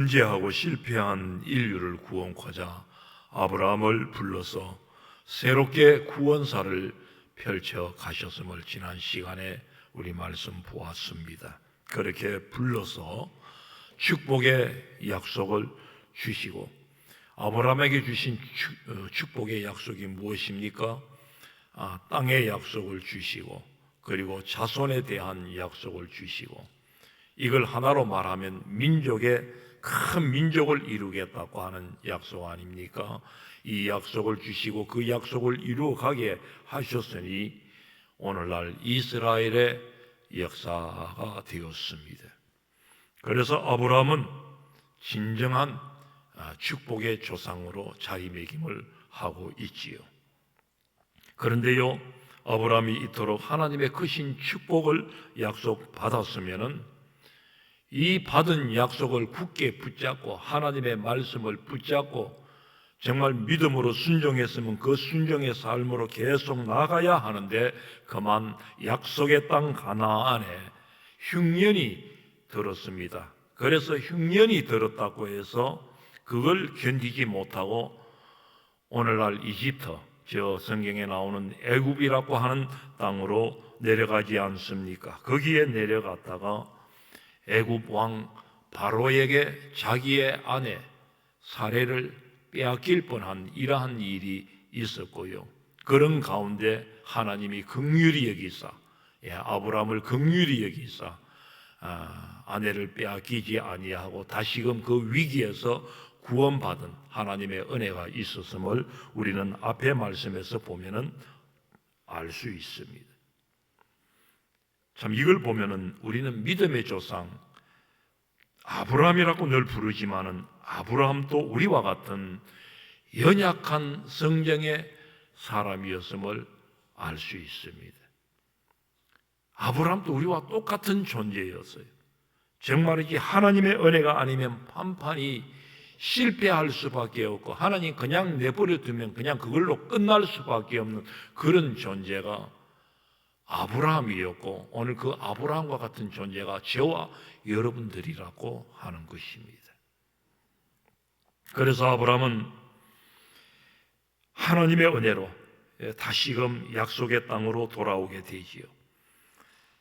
범죄하고 실패한 인류를 구원하고자 아브라함을 불러서 새롭게 구원사를 펼쳐 가셨음을 지난 시간에 우리 말씀 보았습니다. 그렇게 불러서 축복의 약속을 주시고, 아브라함에게 주신 축복의 약속이 무엇입니까? 땅의 약속을 주시고, 그리고 자손에 대한 약속을 주시고, 이걸 하나로 말하면 큰 민족을 이루겠다고 하는 약속 아닙니까? 이 약속을 주시고 그 약속을 이루어가게 하셨으니 오늘날 이스라엘의 역사가 되었습니다. 그래서 아브라함은 진정한 축복의 조상으로 자리매김을 하고 있지요. 그런데요, 아브라함이 이토록 하나님의 크신 축복을 약속받았으면은 이 받은 약속을 굳게 붙잡고 하나님의 말씀을 붙잡고 정말 믿음으로 순종했으면 그 순종의 삶으로 계속 나가야 하는데, 그만 약속의 땅 가나안에 흉년이 들었습니다. 그래서 흉년이 들었다고 해서 그걸 견디지 못하고 오늘날 이집트, 저 성경에 나오는 애굽이라고 하는 땅으로 내려가지 않습니까? 거기에 내려갔다가 애굽 왕 바로에게 자기의 아내 사례를 빼앗길 뻔한 이러한 일이 있었고요. 그런 가운데 하나님이 긍휼히 여기사, 아브라함을 긍휼히 여기사 아내를 빼앗기지 아니하고 다시금 그 위기에서 구원받은 하나님의 은혜가 있었음을 우리는 앞의 말씀에서 보면은 알 수 있습니다. 참, 이걸 보면은 우리는 믿음의 조상 아브라함이라고 늘 부르지만은 아브라함도 우리와 같은 연약한 성정의 사람이었음을 알 수 있습니다. 아브라함도 우리와 똑같은 존재였어요. 정말이지 하나님의 은혜가 아니면 판판이 실패할 수밖에 없고, 하나님 그냥 내버려 두면 그냥 그걸로 끝날 수밖에 없는 그런 존재가 아브라함이었고, 오늘 그 아브라함과 같은 존재가 저와 여러분들이라고 하는 것입니다. 그래서 아브라함은 하나님의 은혜로 다시금 약속의 땅으로 돌아오게 되지요.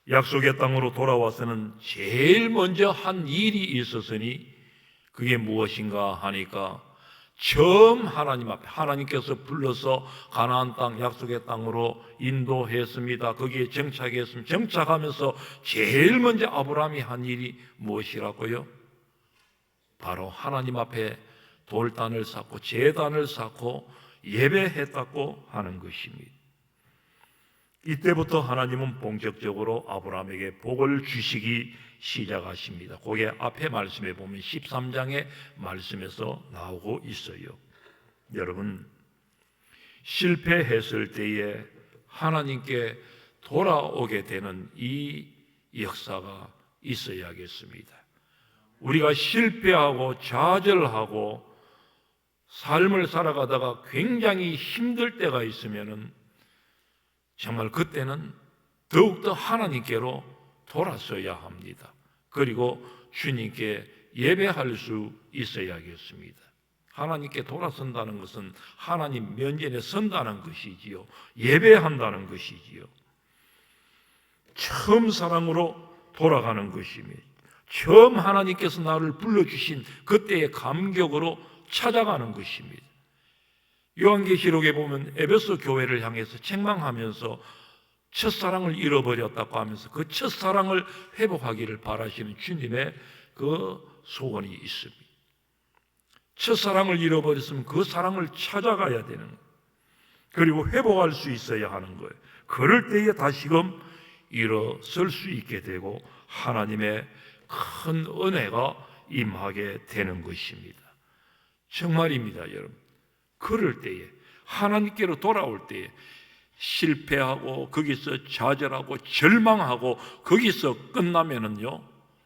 약속의 땅으로 돌아와서는 제일 먼저 한 일이 있었으니 그게 무엇인가 하니까, 처음 하나님 앞에 하나님께서 불러서 가나안 땅 약속의 땅으로 인도했습니다. 거기에 정착했습니다. 정착하면서 제일 먼저 아브라함이 한 일이 무엇이라고요? 바로 하나님 앞에 돌단을 쌓고 제단을 쌓고 예배했다고 하는 것입니다. 이때부터 하나님은 본격적으로 아브라함에게 복을 주시기 시작하십니다. 그게 앞에 말씀에 보면 13장의 말씀에서 나오고 있어요. 여러분, 실패했을 때에 하나님께 돌아오게 되는 이 역사가 있어야겠습니다. 우리가 실패하고 좌절하고 삶을 살아가다가 굉장히 힘들 때가 있으면은 정말 그때는 더욱더 하나님께로 돌아서야 합니다. 그리고 주님께 예배할 수 있어야겠습니다. 하나님께 돌아선다는 것은 하나님 면전에 선다는 것이지요. 예배한다는 것이지요. 처음 사랑으로 돌아가는 것입니다. 처음 하나님께서 나를 불러주신 그때의 감격으로 찾아가는 것입니다. 요한계시록에 보면 에베소 교회를 향해서 책망하면서 첫사랑을 잃어버렸다고 하면서 그 첫사랑을 회복하기를 바라시는 주님의 그 소원이 있습니다. 첫사랑을 잃어버렸으면 그 사랑을 찾아가야 되는 거예요. 그리고 회복할 수 있어야 하는 거예요. 그럴 때에 다시금 일어설 수 있게 되고 하나님의 큰 은혜가 임하게 되는 것입니다. 정말입니다, 여러분. 그럴 때에, 하나님께로 돌아올 때에 실패하고 거기서 좌절하고 절망하고 거기서 끝나면은요,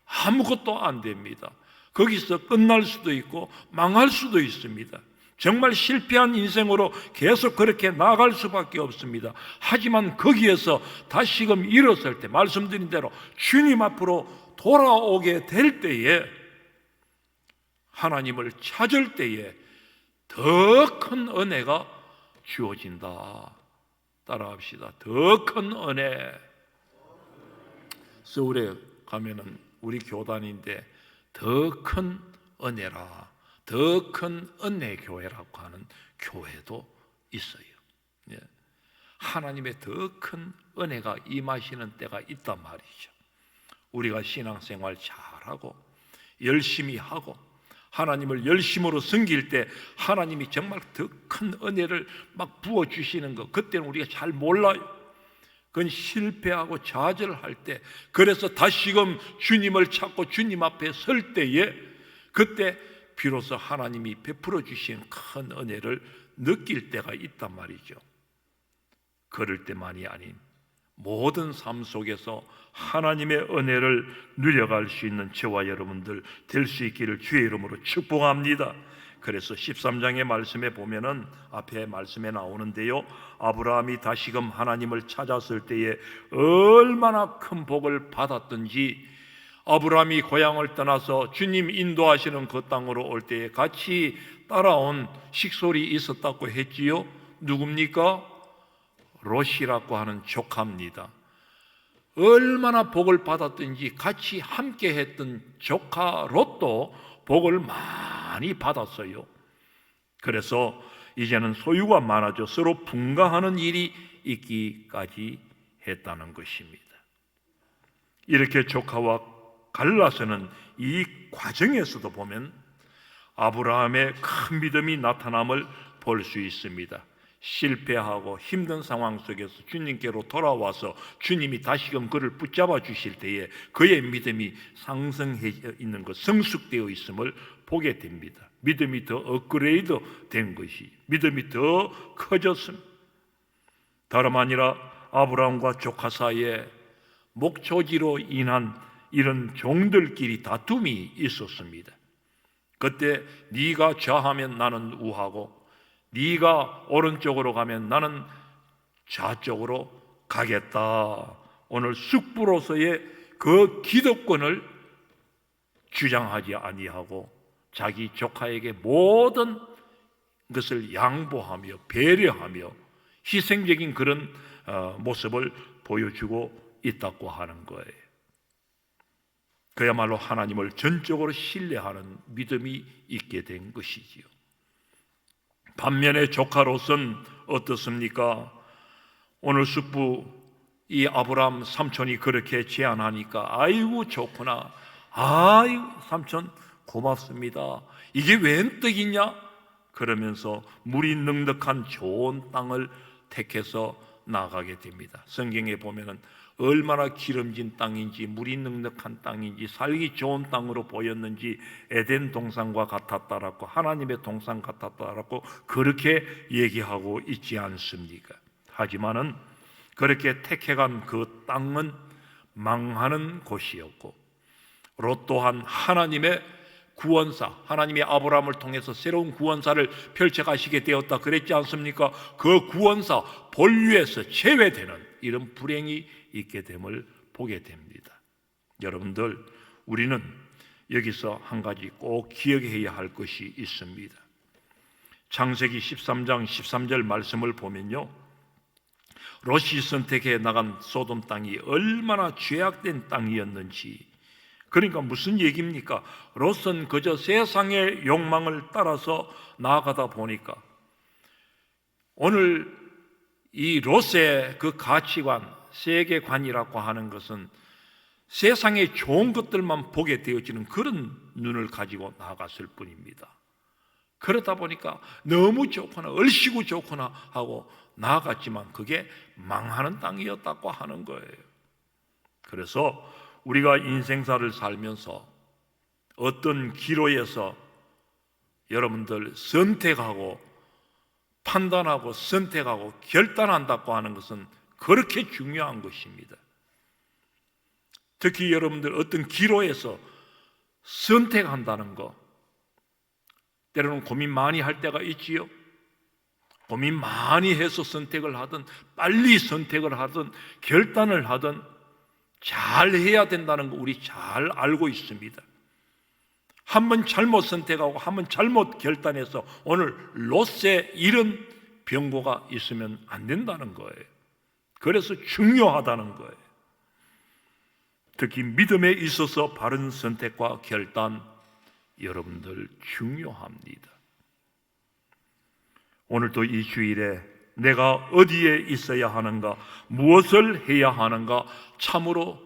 아무것도 안 됩니다. 거기서 끝날 수도 있고 망할 수도 있습니다. 정말 실패한 인생으로 계속 그렇게 나아갈 수밖에 없습니다. 하지만 거기에서 다시금 일어설 때, 말씀드린 대로 주님 앞으로 돌아오게 될 때에 하나님을 찾을 때에 더 큰 은혜가 주어진다. 따라합시다. 더 큰 은혜. 서울에 가면은 우리 교단인데 더 큰 은혜라, 더 큰 은혜 교회라고 하는 교회도 있어요. 예. 하나님의 더 큰 은혜가 임하시는 때가 있단 말이죠. 우리가 신앙생활 잘하고 열심히 하고 하나님을 열심으로 섬길 때 하나님이 정말 더 큰 은혜를 막 부어주시는 것, 그때는 우리가 잘 몰라요. 그건 실패하고 좌절할 때, 그래서 다시금 주님을 찾고 주님 앞에 설 때에 그때 비로소 하나님이 베풀어 주신 큰 은혜를 느낄 때가 있단 말이죠. 그럴 때만이 아닌 모든 삶 속에서 하나님의 은혜를 누려갈 수 있는 저와 여러분들 될 수 있기를 주의 이름으로 축복합니다. 그래서 13장의 말씀에 보면은 앞에 말씀에 나오는데요, 아브라함이 다시금 하나님을 찾았을 때에 얼마나 큰 복을 받았던지, 아브라함이 고향을 떠나서 주님 인도하시는 그 땅으로 올 때에 같이 따라온 식솔이 있었다고 했지요. 누굽니까? 롯이라고 하는 조카입니다. 얼마나 복을 받았든지 같이 함께 했던 조카 롯도 복을 많이 받았어요. 그래서 이제는 소유가 많아져 서로 분가하는 일이 있기까지 했다는 것입니다. 이렇게 조카와 갈라서는 이 과정에서도 보면 아브라함의 큰 믿음이 나타남을 볼 수 있습니다. 실패하고 힘든 상황 속에서 주님께로 돌아와서 주님이 다시금 그를 붙잡아 주실 때에 그의 믿음이 상승해 있는 것, 성숙되어 있음을 보게 됩니다. 믿음이 더 업그레이드 된 것이, 믿음이 더 커졌습니다. 다름 아니라 아브라함과 조카 사이에 목초지로 인한 이런 종들끼리 다툼이 있었습니다. 그때 네가 좌하면 나는 우하고 네가 오른쪽으로 가면 나는 좌쪽으로 가겠다. 오늘 숙부로서의 그 기득권을 주장하지 아니하고 자기 조카에게 모든 것을 양보하며 배려하며 희생적인 그런 모습을 보여주고 있다고 하는 거예요. 그야말로 하나님을 전적으로 신뢰하는 믿음이 있게 된 것이지요. 반면에 조카로서는 어떻습니까? 오늘 숙부 이 아브라함 삼촌이 그렇게 제안하니까 아이고 좋구나, 아이고 삼촌 고맙습니다, 이게 웬 떡이냐? 그러면서 물이 넉넉한 좋은 땅을 택해서 나가게 됩니다. 성경에 보면은 얼마나 기름진 땅인지 물이 넉넉한 땅인지 살기 좋은 땅으로 보였는지 에덴 동산과 같았다라고, 하나님의 동산 같았다라고 그렇게 얘기하고 있지 않습니까? 하지만은 그렇게 택해간 그 땅은 망하는 곳이었고 롯 또한 하나님의 구원사, 하나님이 아브라함을 통해서 새로운 구원사를 펼쳐가시게 되었다 그랬지 않습니까? 그 구원사 본류에서 제외되는 이런 불행이 있게 됨을 보게 됩니다. 여러분들, 우리는 여기서 한 가지 꼭 기억해야 할 것이 있습니다. 창세기 13장 13절 말씀을 보면요, 롯이 선택해 나간 소돔 땅이 얼마나 죄악된 땅이었는지, 그러니까 무슨 얘기입니까? 롯은 그저 세상의 욕망을 따라서 나아가다 보니까 오늘 이 롯의 그 가치관, 세계관이라고 하는 것은 세상의 좋은 것들만 보게 되어지는 그런 눈을 가지고 나아갔을 뿐입니다. 그러다 보니까 너무 좋구나, 얼씨구 좋구나 하고 나아갔지만 그게 망하는 땅이었다고 하는 거예요. 그래서 우리가 인생사를 살면서 어떤 기로에서 여러분들 선택하고 판단하고 선택하고 결단한다고 하는 것은 그렇게 중요한 것입니다. 특히 여러분들 어떤 기로에서 선택한다는 것, 때로는 고민 많이 할 때가 있지요. 고민 많이 해서 선택을 하든 빨리 선택을 하든 결단을 하든 잘 해야 된다는 거 우리 잘 알고 있습니다. 한번 잘못 선택하고 한번 잘못 결단해서 오늘 롯에 이런 병고가 있으면 안 된다는 거예요. 그래서 중요하다는 거예요. 특히 믿음에 있어서 바른 선택과 결단, 여러분들 중요합니다. 오늘도 이 주일에 내가 어디에 있어야 하는가, 무엇을 해야 하는가 참으로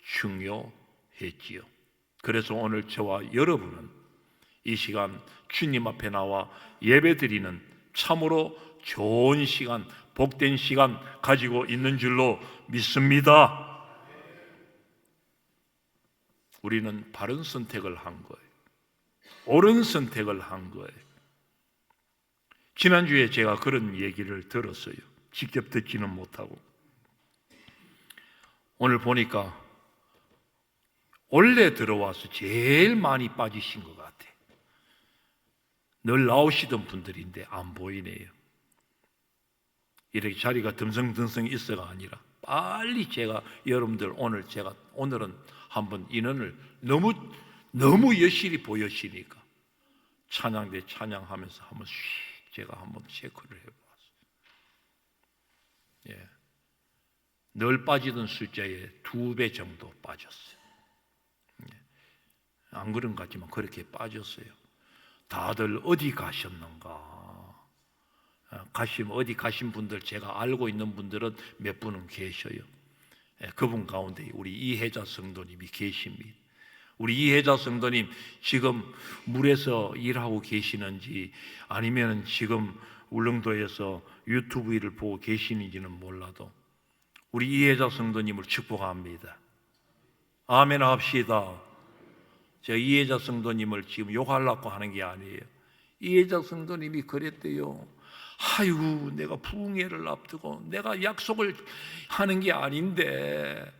중요했지요. 그래서 오늘 저와 여러분은 이 시간 주님 앞에 나와 예배드리는 참으로 좋은 시간, 복된 시간 가지고 있는 줄로 믿습니다. 우리는 바른 선택을 한 거예요. 옳은 선택을 한 거예요. 지난주에 제가 그런 얘기를 들었어요. 직접 듣지는 못하고. 오늘 보니까 원래 들어와서 제일 많이 빠지신 것 같아. 늘 나오시던 분들인데 안 보이네요. 이렇게 자리가 듬성듬성 있어가 아니라 빨리 제가 여러분들 오늘은 한번 인원을 너무 여실히 보여지니까 찬양대 찬양하면서 한번 제가 한번 체크를 해봤어요. 예. 늘 빠지던 숫자의 2배 정도 빠졌어요. 예. 안 그런 것 같지만 그렇게 빠졌어요. 다들 어디 가셨는가? 어디 가신 분들, 제가 알고 있는 분들은 몇 분은 계셔요. 예. 그분 가운데 우리 이혜자 성도님이 계십니다. 우리 이혜자 성도님 지금 물에서 일하고 계시는지 아니면 지금 울릉도에서 유튜브를 보고 계시는지는 몰라도 우리 이혜자 성도님을 축복합니다. 아멘 합시다. 제가 이혜자 성도님을 지금 욕하려고 하는 게 아니에요. 이혜자 성도님이 그랬대요. 아이고, 내가 부흥회를 앞두고 내가 약속을 하는 게 아닌데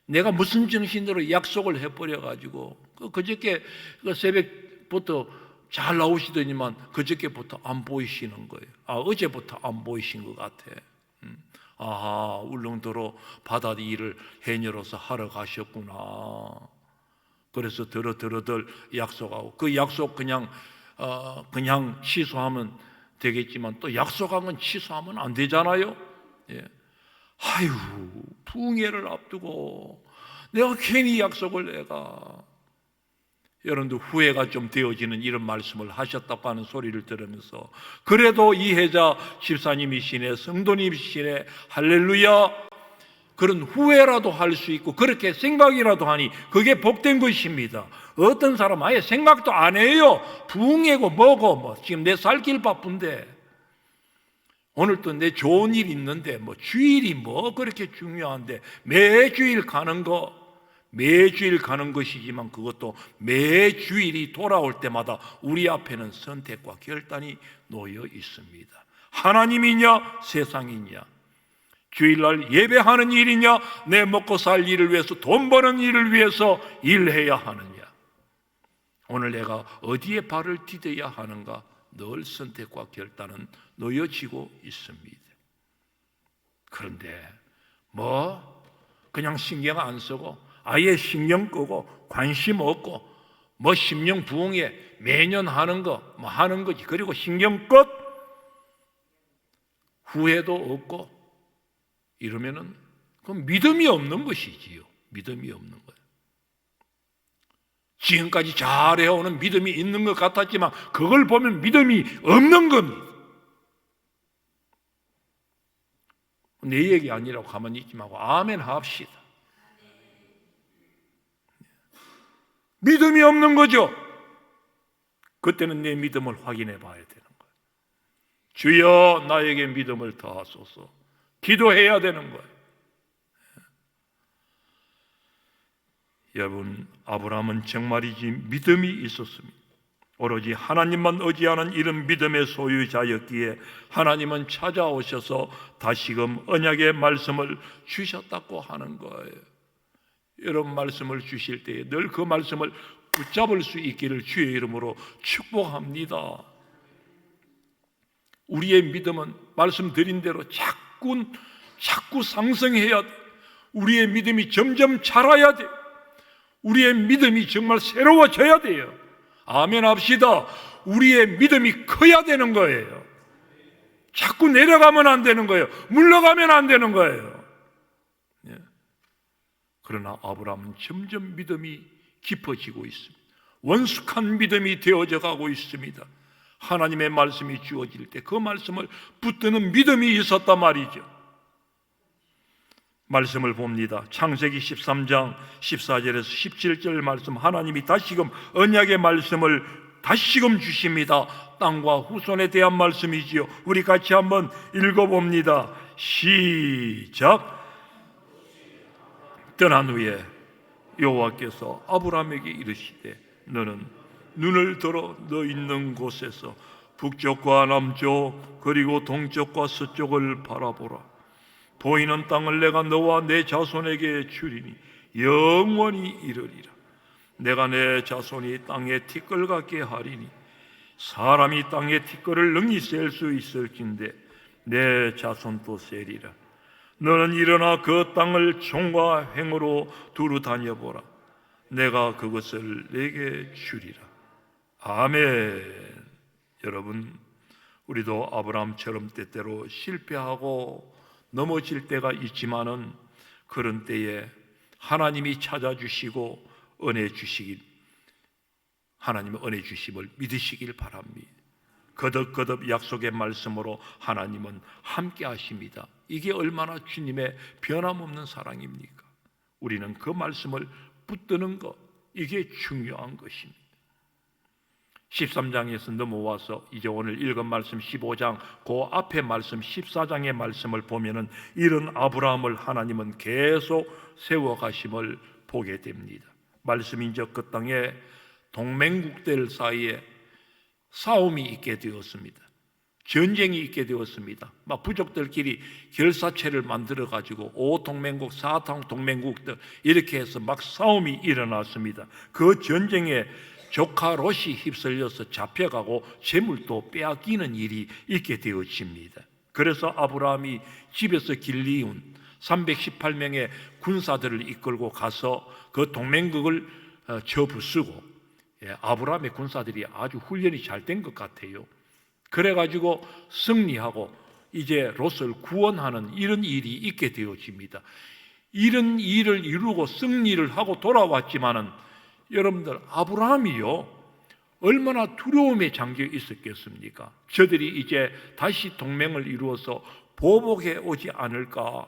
내가 무슨 정신으로 약속을 해버려가지고 그저께 새벽부터 잘 나오시더니만 그저께부터 안 보이시는 거예요. 어제부터 안 보이신 것 같아. 울릉도로 바다 일을 해녀로서 하러 가셨구나. 그래서 들들 약속하고 그 약속 그냥 취소하면 되겠지만 또 약속한 건 취소하면 안 되잖아요. 예. 아유, 부흥회를 앞두고 내가 괜히 약속을 내가. 여러분들 후회가 좀 되어지는 이런 말씀을 하셨다고 하는 소리를 들으면서 그래도 이혜자 집사님이시네, 성도님이시네, 할렐루야, 그런 후회라도 할 수 있고 그렇게 생각이라도 하니 그게 복된 것입니다. 어떤 사람 아예 생각도 안 해요. 부흥회고 뭐고 지금 내 살 길 바쁜데 오늘 또 내 좋은 일 있는데 주일이 그렇게 중요한데 매주일 가는 것이지만 그것도 매주일이 돌아올 때마다 우리 앞에는 선택과 결단이 놓여 있습니다. 하나님이냐 세상이냐, 주일날 예배하는 일이냐, 내 먹고 살 일을 위해서, 돈 버는 일을 위해서 일해야 하느냐, 오늘 내가 어디에 발을 디뎌야 하는가, 늘 선택과 결단은 놓여지고 있습니다. 그런데 그냥 신경 안 쓰고 아예 신경 끄고 관심 없고 심령 부흥회 매년 하는 거지. 그리고 신경 끝, 후회도 없고 이러면은 그건 믿음이 없는 것이지요. 믿음이 없는 거예요. 지금까지 잘해오는 믿음이 있는 것 같았지만 그걸 보면 믿음이 없는 겁니다. 내 얘기 아니라고 가만히 있지 말고 아멘 합시다. 믿음이 없는 거죠. 그때는 내 믿음을 확인해 봐야 되는 거예요. 주여 나에게 믿음을 더하소서. 기도해야 되는 거예요. 여러분, 아브라함은 정말이지 믿음이 있었습니다. 오로지 하나님만 의지하는 이런 믿음의 소유자였기에 하나님은 찾아오셔서 다시금 언약의 말씀을 주셨다고 하는 거예요. 이런 말씀을 주실 때에 늘 그 말씀을 붙잡을 수 있기를 주의 이름으로 축복합니다. 우리의 믿음은 말씀드린 대로 자꾸 상승해야 돼. 우리의 믿음이 점점 자라야 돼. 우리의 믿음이 정말 새로워져야 돼요. 아멘 합시다. 우리의 믿음이 커야 되는 거예요. 자꾸 내려가면 안 되는 거예요. 물러가면 안 되는 거예요. 그러나 아브라함은 점점 믿음이 깊어지고 있습니다. 원숙한 믿음이 되어져 가고 있습니다. 하나님의 말씀이 주어질 때 그 말씀을 붙드는 믿음이 있었단 말이죠. 말씀을 봅니다. 창세기 13장 14절에서 17절 말씀, 하나님이 다시금 언약의 말씀을 다시금 주십니다. 땅과 후손에 대한 말씀이지요. 우리 같이 한번 읽어봅니다. 시작. 떠난 후에 여호와께서 아브라함에게 이르시되 너는 눈을 들어 너 있는 곳에서 북쪽과 남쪽 그리고 동쪽과 서쪽을 바라보라. 보이는 땅을 내가 너와 내 자손에게 주리니 영원히 이르리라. 내가 내 자손이 땅에 티끌 같게 하리니 사람이 땅에 티끌을 능히 셀 수 있을진데 내 자손도 세리라. 너는 일어나 그 땅을 종과 횡으로 두루 다녀보라. 내가 그것을 내게 주리라. 아멘. 여러분, 우리도 아브라함처럼 때때로 실패하고 넘어질 때가 있지만은 그런 때에 하나님이 찾아주시고 은혜 주시길, 하나님의 은혜 주심을 믿으시길 바랍니다. 거듭거듭 약속의 말씀으로 하나님은 함께 하십니다. 이게 얼마나 주님의 변함없는 사랑입니까? 우리는 그 말씀을 붙드는 것, 이게 중요한 것입니다. 13장에서 넘어와서 이제 오늘 읽은 말씀 15장, 그 앞에 말씀 14장의 말씀을 보면은 이런 아브라함을 하나님은 계속 세워가심을 보게 됩니다. 말씀인적 그 땅에 동맹국들 사이에 싸움이 있게 되었습니다. 전쟁이 있게 되었습니다. 막 부족들끼리 결사체를 만들어 가지고 5동맹국, 4동맹국들 이렇게 해서 막 싸움이 일어났습니다. 그 전쟁에 조카 롯이 휩쓸려서 잡혀가고 재물도 빼앗기는 일이 있게 되어집니다. 그래서 아브라함이 집에서 길리운 318명의 군사들을 이끌고 가서 그 동맹국을 쳐부수고, 아브라함의 군사들이 아주 훈련이 잘 된 것 같아요. 그래가지고 승리하고 이제 롯을 구원하는 이런 일이 있게 되어집니다. 이런 일을 이루고 승리를 하고 돌아왔지만은 여러분들, 아브라함이요 얼마나 두려움에 잠겨 있었겠습니까? 저들이 이제 다시 동맹을 이루어서 보복해 오지 않을까,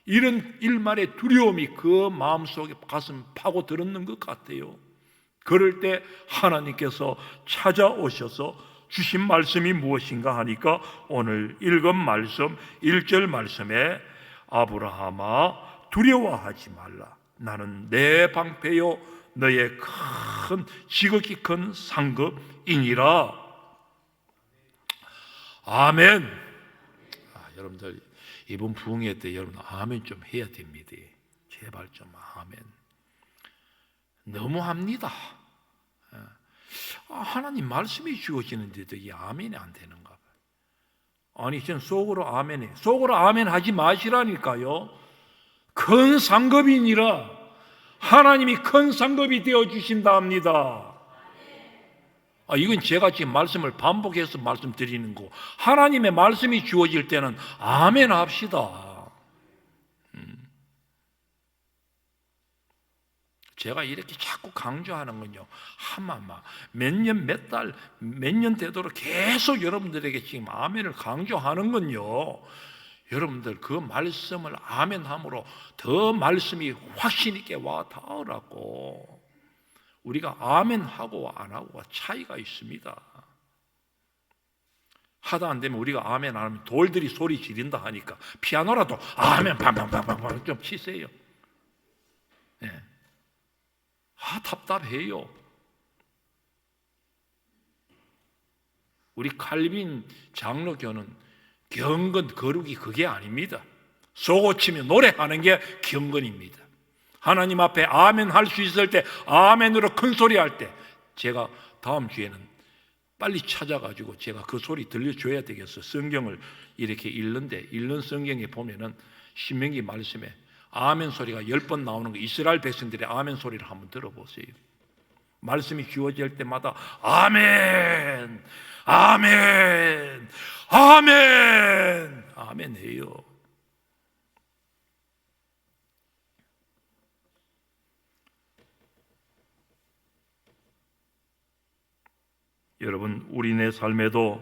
이런 일말의 두려움이 그 마음속에 가슴 파고 들었는 것 같아요. 그럴 때 하나님께서 찾아오셔서 주신 말씀이 무엇인가 하니까 오늘 읽은 말씀 1절 말씀에 아브라함아 두려워하지 말라. 나는 내 방패요 너의 큰 지극히 큰 상급이니라. 아멘. 여러분들 이번 부흥회 때 여러분 아멘 좀 해야 됩니다. 제발 좀 아멘. 너무합니다. 하나님 말씀이 주어지는데도 이 아멘이 안 되는가 봐요. 아니 전 속으로 아멘해. 속으로 아멘 하지 마시라니까요. 큰 상급이니라. 하나님이 큰 상급이 되어주신다 합니다. 이건 제가 지금 말씀을 반복해서 말씀드리는 거. 하나님의 말씀이 주어질 때는 아멘 합시다. 제가 이렇게 자꾸 강조하는 건요, 한마마 몇 년, 몇 달, 몇 년 되도록 계속 여러분들에게 지금 아멘을 강조하는 건요, 여러분들 그 말씀을 아멘함으로 더 말씀이 확신 있게 와 닿으라고. 우리가 아멘하고 안 하고가 차이가 있습니다. 하다 안 되면 우리가 아멘 안 하면 돌들이 소리 지른다 하니까 피아노라도 아멘 팡팡팡팡 좀 치세요. 네. 답답해요. 우리 칼빈 장로교는 경건 거룩이 그게 아닙니다. 소고치며 노래하는 게 경건입니다. 하나님 앞에 아멘 할 수 있을 때, 아멘으로 큰 소리 할 때, 제가 다음 주에는 빨리 찾아가지고 제가 그 소리 들려줘야 되겠어요. 성경을 이렇게 읽는 성경에 보면은 신명기 말씀에 아멘 소리가 10번 나오는 거, 이스라엘 백성들의 아멘 소리를 한번 들어보세요. 말씀이 주어질 때마다 아멘, 아멘, 아멘, 아멘 해요. 여러분, 우리네 삶에도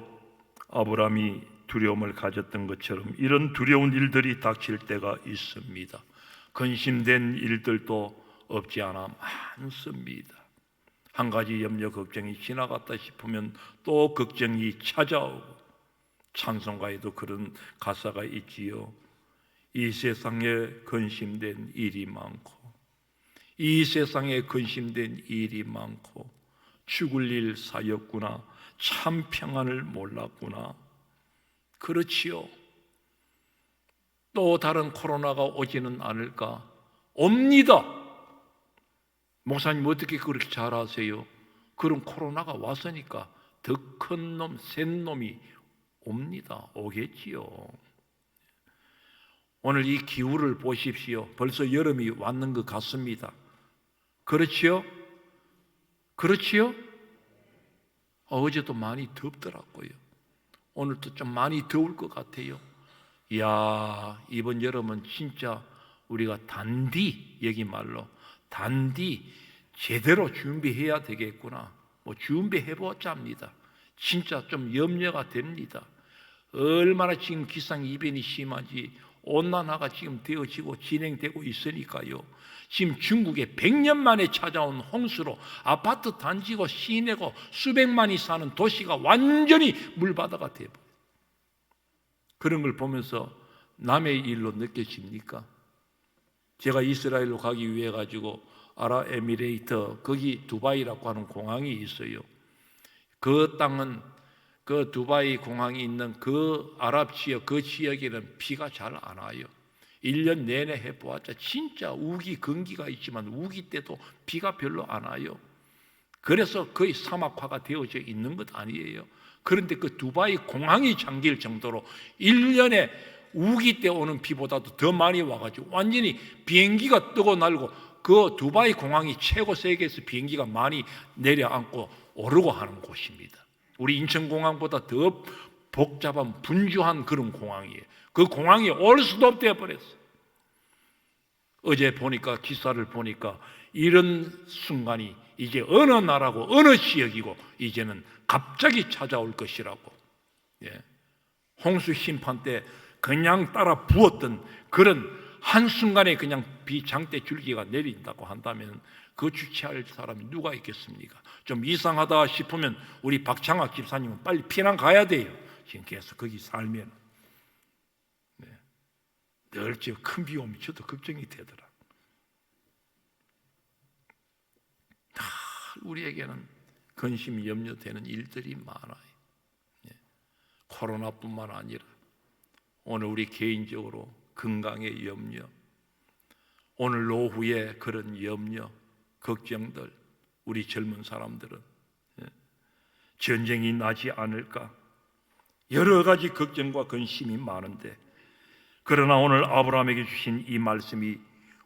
아브라함이 두려움을 가졌던 것처럼 이런 두려운 일들이 닥칠 때가 있습니다. 근심된 일들도 없지 않아 많습니다. 한 가지 염려 걱정이 지나갔다 싶으면 또 걱정이 찾아오고, 찬송가에도 그런 가사가 있지요. 이 세상에 근심된 일이 많고, 이 세상에 근심된 일이 많고, 죽을 일 사였구나, 참 평안을 몰랐구나. 그렇지요. 또 다른 코로나가 오지는 않을까? 옵니다. 목사님 어떻게 그렇게 잘 아세요? 그런 코로나가 왔으니까 더 큰 놈, 센 놈이 옵니다. 오겠지요. 오늘 이 기후를 보십시오. 벌써 여름이 왔는 것 같습니다. 그렇지요? 그렇지요? 어제도 많이 덥더라고요. 오늘도 좀 많이 더울 것 같아요. 이야, 이번 여름은 진짜 우리가 단디, 여기 말로 단디 제대로 준비해야 되겠구나. 뭐 준비해보자입니다. 진짜 좀 염려가 됩니다. 얼마나 지금 기상이변이 심하지. 온난화가 지금 되어지고 진행되고 있으니까요. 지금 중국에 100년 만에 찾아온 홍수로 아파트 단지고 시내고 수백만이 사는 도시가 완전히 물바다가 되어버려요. 그런 걸 보면서 남의 일로 느껴집니까? 제가 이스라엘로 가기 위해 가지고 아랍에미레이트, 거기 두바이라고 하는 공항이 있어요. 그 땅은 그 두바이 공항이 있는 그 아랍 지역, 그 지역에는 비가 잘 안 와요. 1년 내내 해보았자 진짜 우기, 건기가 있지만 우기 때도 비가 별로 안 와요. 그래서 거의 사막화가 되어져 있는 것 아니에요. 그런데 그 두바이 공항이 잠길 정도로 1년에 우기 때 오는 비보다도 더 많이 와가지고 완전히 비행기가 뜨고 날고, 그 두바이 공항이 최고 세계에서 비행기가 많이 내려앉고 오르고 하는 곳입니다. 우리 인천공항보다 더 복잡한 분주한 그런 공항이에요. 그 공항이 올 수도 없대 버렸어요. 어제 보니까, 기사를 보니까 이런 순간이 이제 어느 나라고 어느 지역이고 이제는 갑자기 찾아올 것이라고. 홍수 심판 때 그냥 따라 부었던 그런 한순간에 그냥 비장대 줄기가 내린다고 한다면 그 주체할 사람이 누가 있겠습니까? 좀 이상하다 싶으면 우리 박창학 집사님은 빨리 피난 가야 돼요. 지금 계속 거기 살면. 늘 큰 비 오면 저도 걱정이 되더라. 우리에게는 근심이 염려되는 일들이 많아요. 코로나뿐만 아니라 오늘 우리 개인적으로 건강의 염려, 오늘 오후에 그런 염려, 걱정들, 우리 젊은 사람들은 전쟁이 나지 않을까, 여러 가지 걱정과 근심이 많은데, 그러나 오늘 아브라함에게 주신 이 말씀이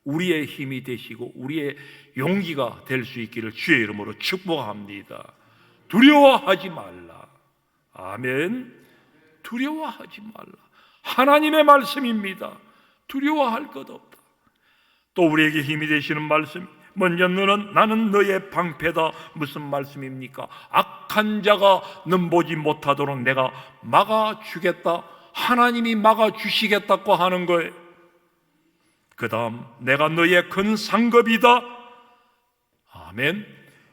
우리의 힘이 되시고 우리의 용기가 될 수 있기를 주의 이름으로 축복합니다. 두려워하지 말라. 아멘. 두려워하지 말라. 하나님의 말씀입니다. 두려워할 것 없다. 또 우리에게 힘이 되시는 말씀, 먼저 나는 너의 방패다. 무슨 말씀입니까? 악한 자가 넘보지 못하도록 내가 막아주겠다. 하나님이 막아주시겠다고 하는 거예요. 그 다음, 내가 너의 큰 상급이다. 아멘.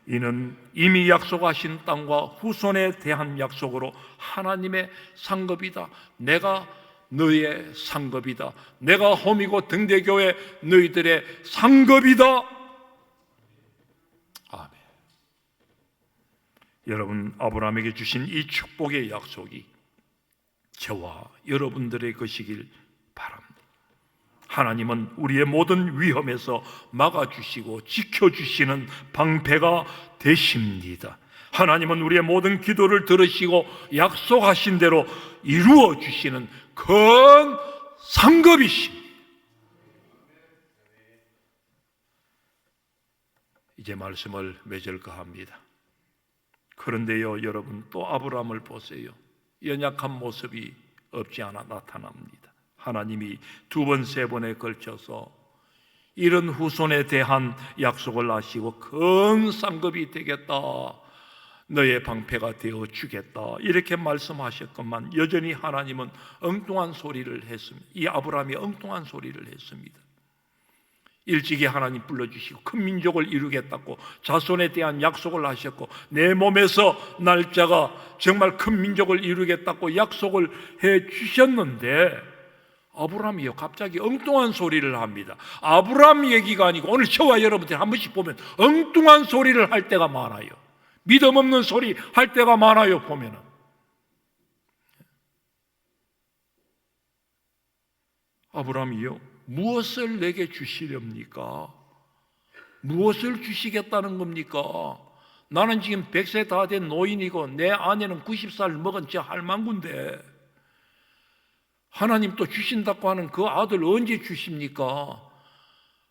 이는 이미 약속하신 땅과 후손에 대한 약속으로 하나님의 상급이다. 내가 너의 상급이다. 내가 홈이고 등대교회 너희들의 상급이다. 아멘. 여러분, 아브라함에게 주신 이 축복의 약속이 저와 여러분들의 것이길 바랍니다. 하나님은 우리의 모든 위험에서 막아주시고 지켜주시는 방패가 되십니다. 하나님은 우리의 모든 기도를 들으시고 약속하신 대로 이루어 주시는 큰 상급이십니다. 이제 말씀을 맺을까 합니다. 그런데요, 여러분, 또 아브라함을 보세요. 연약한 모습이 없지 않아 나타납니다. 하나님이 두 번, 세 번에 걸쳐서 이런 후손에 대한 약속을 하시고 큰 상급이 되겠다, 너의 방패가 되어 주겠다, 이렇게 말씀하셨건만 여전히 하나님은 엉뚱한 소리를 했습니다. 이 아브라함이 엉뚱한 소리를 했습니다. 일찍이 하나님 불러주시고 큰 민족을 이루겠다고 자손에 대한 약속을 하셨고, 내 몸에서 날짜가 정말 큰 민족을 이루겠다고 약속을 해 주셨는데 아브라함이요, 갑자기 엉뚱한 소리를 합니다. 아브라함 얘기가 아니고 오늘 저와 여러분들 한 번씩 보면 엉뚱한 소리를 할 때가 많아요. 믿음 없는 소리 할 때가 많아요. 보면은 아브라함이요, 무엇을 내게 주시렵니까? 무엇을 주시겠다는 겁니까? 나는 지금 100세 다 된 노인이고 내 아내는 90살 먹은 저 할망구인데 하나님 또 주신다고 하는 그 아들 언제 주십니까?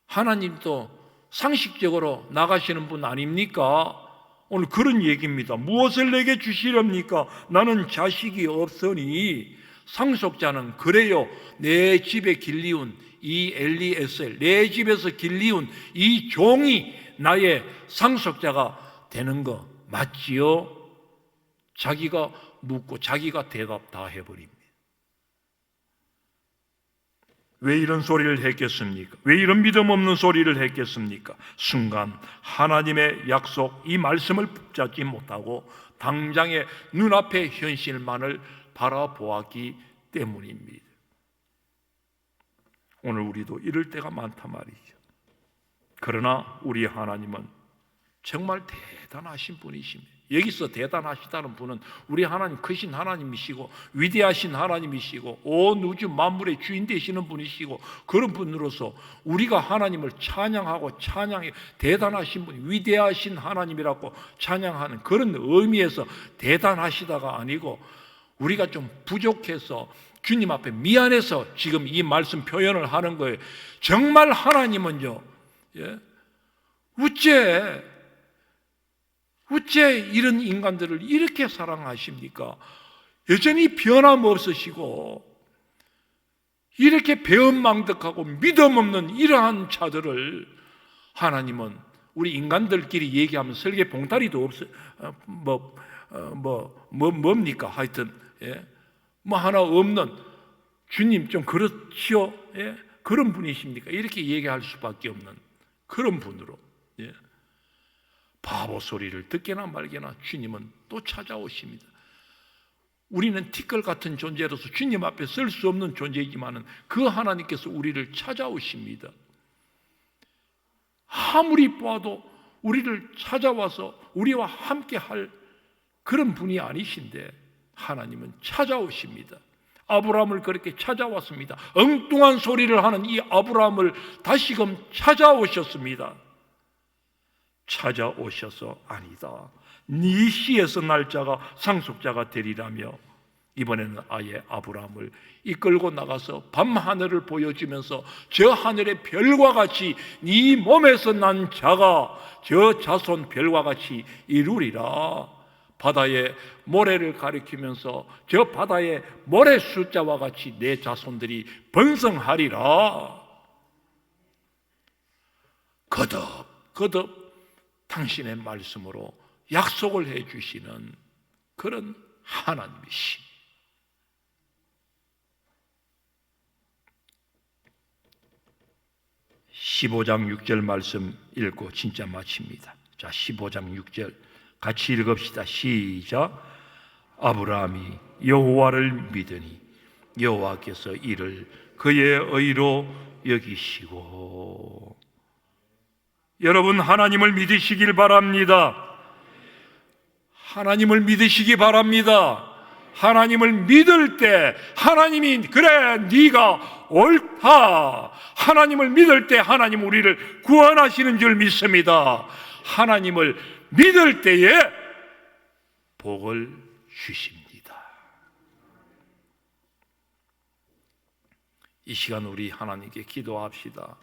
하나님 또 상식적으로 나가시는 분 아닙니까? 오늘 그런 얘기입니다. 무엇을 내게 주시렵니까? 나는 자식이 없으니 상속자는 그래요, 내 집에 길리운 이 엘리에셀, 내 집에서 길리운 이 종이 나의 상속자가 되는 거 맞지요? 자기가 묻고 자기가 대답 다 해버립니다. 왜 이런 소리를 했겠습니까? 왜 이런 믿음 없는 소리를 했겠습니까? 순간 하나님의 약속, 이 말씀을 붙잡지 못하고 당장의 눈앞의 현실만을 바라보았기 때문입니다. 오늘 우리도 이럴 때가 많단 말이죠. 그러나 우리 하나님은 정말 대단하신 분이십니다. 여기서 대단하시다는 분은 우리 하나님 크신 하나님이시고 위대하신 하나님이시고 온 우주 만물의 주인 되시는 분이시고, 그런 분으로서 우리가 하나님을 찬양하고 찬양해 대단하신 분, 위대하신 하나님이라고 찬양하는 그런 의미에서 대단하시다가 아니고, 우리가 좀 부족해서 주님 앞에 미안해서 지금 이 말씀 표현을 하는 거예요. 정말 하나님은요, 어째 이런 인간들을 이렇게 사랑하십니까? 여전히 변함없으시고 이렇게 배은망덕하고 믿음 없는 이러한 자들을 하나님은 우리 인간들끼리 얘기하면 설계 봉다리도 없어, 뭡니까? 하여튼 뭐 하나 없는 주님 좀 그렇지요? 그런 분이십니까? 이렇게 얘기할 수밖에 없는 그런 분으로, 바보 소리를 듣게나 말게나 주님은 또 찾아오십니다. 우리는 티끌 같은 존재로서 주님 앞에 설 수 없는 존재이지만 그 하나님께서 우리를 찾아오십니다. 아무리 봐도 우리를 찾아와서 우리와 함께 할 그런 분이 아니신데 하나님은 찾아오십니다. 아브라함을 그렇게 찾아왔습니다. 엉뚱한 소리를 하는 이 아브라함을 다시금 찾아오셨습니다. 찾아오셔서 아니다, 네 씨에서 날짜가 상속자가 되리라며 이번에는 아예 아브라함을 이끌고 나가서 밤하늘을 보여주면서 저 하늘의 별과 같이 네 몸에서 난 자가 저 자손 별과 같이 이루리라. 바다의 모래를 가리키면서 저 바다의 모래 숫자와 같이 내 자손들이 번성하리라. 거듭 당신의 말씀으로 약속을 해주시는 그런 하나님이십니다. 15장 6절 말씀 읽고 진짜 마칩니다. 자, 15장 6절 같이 읽읍시다. 시작. 아브라함이 여호와를 믿으니 여호와께서 이를 그의 의로 여기시고. 여러분, 하나님을 믿으시길 바랍니다. 하나님을 믿으시기 바랍니다. 하나님을 믿을 때 하나님이 그래 네가 옳다, 하나님을 믿을 때 하나님 우리를 구원하시는 줄 믿습니다. 하나님을 믿을 때에 복을 주십니다. 이 시간 우리 하나님께 기도합시다.